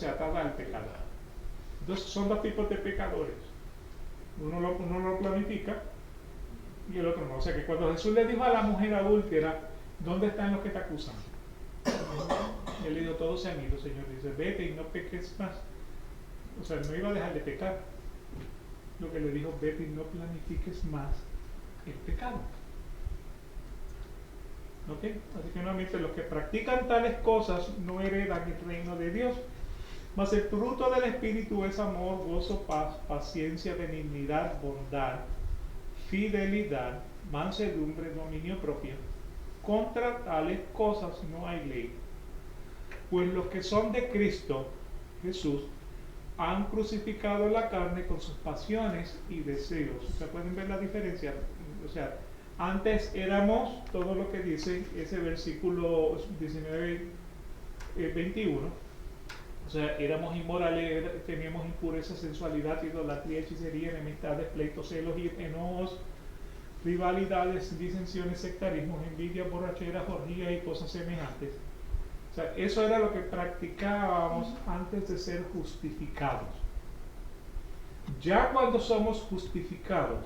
atada al pecado. Entonces son dos tipos de pecadores. Uno lo planifica y el otro no. O sea que cuando Jesús le dijo a la mujer adúltera, ¿dónde están los que te acusan? Él le dijo, todos se han ido, Señor. Dice, vete y no peques más. O sea, no iba a dejar de pecar. Lo que le dijo, vete y no planifiques más el pecado. ¿Ok? Así que nuevamente los que practican tales cosas no heredan el reino de Dios. Mas el fruto del Espíritu es amor, gozo, paz, paciencia, benignidad, bondad, fidelidad, mansedumbre, dominio propio. Contra tales cosas no hay ley. Pues los que son de Cristo Jesús han crucificado la carne con sus pasiones y deseos. ¿Ustedes pueden ver la diferencia? O sea, antes éramos todo lo que dice ese versículo 19, 21. O sea, éramos inmorales, teníamos impureza, sensualidad, idolatría, hechicería, enemistades, pleitos, celos y enojos, rivalidades, disensiones, sectarismos, envidias, borracheras, orgías y cosas semejantes. O sea, eso era lo que practicábamos antes de ser justificados. Ya cuando somos justificados,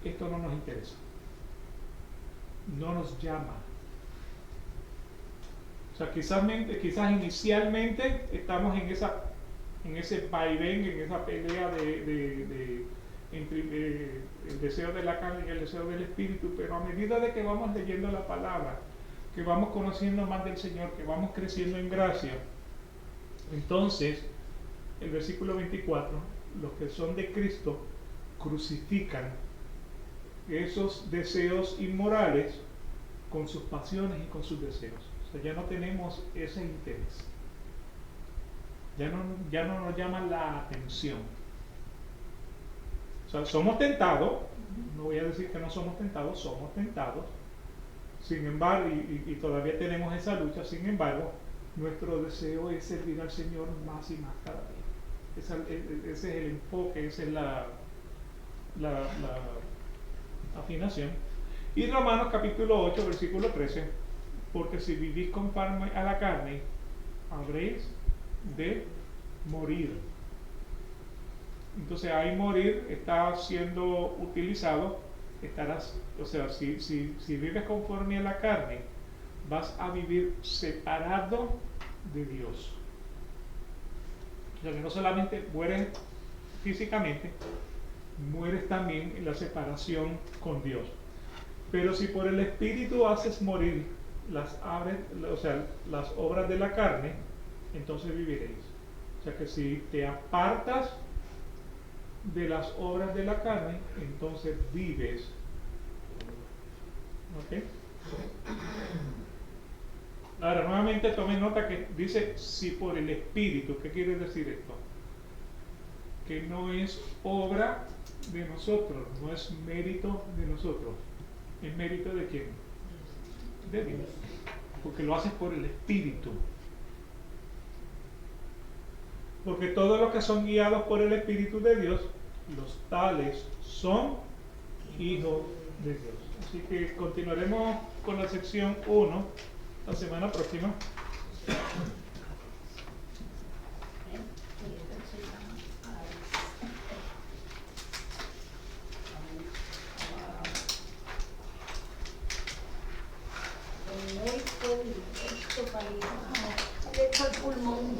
esto no nos interesa. No nos llama. O sea, quizás inicialmente estamos en ese vaivén, en esa pelea entre el deseo de la carne y el deseo del espíritu, pero a medida de que vamos leyendo la palabra, que vamos conociendo más del Señor, que vamos creciendo en gracia, entonces el versículo 24 los que son de Cristo crucifican esos deseos inmorales con sus pasiones y con sus deseos. O sea, ya no tenemos ese interés. Ya no nos llama la atención. O sea, somos tentados, no voy a decir que no somos tentados, sin embargo, y todavía tenemos esa lucha, sin embargo, nuestro deseo es servir al Señor más y más cada día. Ese es el enfoque, esa es la afinación. Y Romanos capítulo 8, versículo 13, porque si vivís conforme a la carne, habréis de morir. Entonces ahí morir está siendo utilizado, o sea, si vives conforme a la carne, vas a vivir separado de Dios. O sea que no solamente mueres físicamente, mueres también en la separación con Dios. Pero si por el Espíritu haces morir las obras de la carne, entonces viviréis. O sea que si te apartas de las obras de la carne, entonces vives. ¿Ok? Ahora, nuevamente tomen nota que dice si por el Espíritu. ¿Qué quiere decir esto? Que no es obra de nosotros, no es mérito de nosotros. ¿Es mérito de quién? De Dios. Porque lo haces por el Espíritu. Porque todos los que son guiados por el Espíritu de Dios, los tales son hijos de Dios. Así que continuaremos con la sección 1 la semana próxima.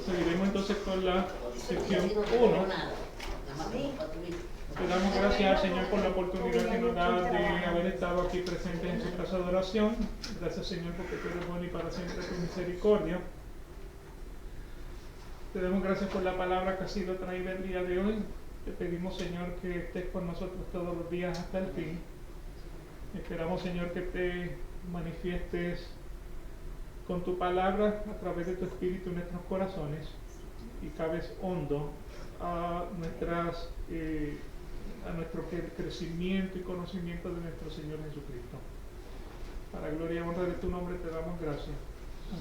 Seguiremos entonces con la sección 1. Le damos gracias al Señor por la oportunidad que nos da de haber estado aquí presentes en su casa de oración. Gracias, Señor, porque tú eres bueno y para siempre tu misericordia. Te damos gracias por la palabra que ha sido traída el día de hoy. Te pedimos, Señor, que estés con nosotros todos los días hasta el fin. Esperamos, Señor, que te manifiestes con tu palabra a través de tu Espíritu en nuestros corazones y cabes hondo a nuestro crecimiento y conocimiento de nuestro Señor Jesucristo. Para gloria y honra de tu nombre te damos gracias.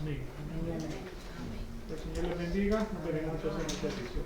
Amén. Que el Señor les bendiga. Nos veremos entonces en el servicio.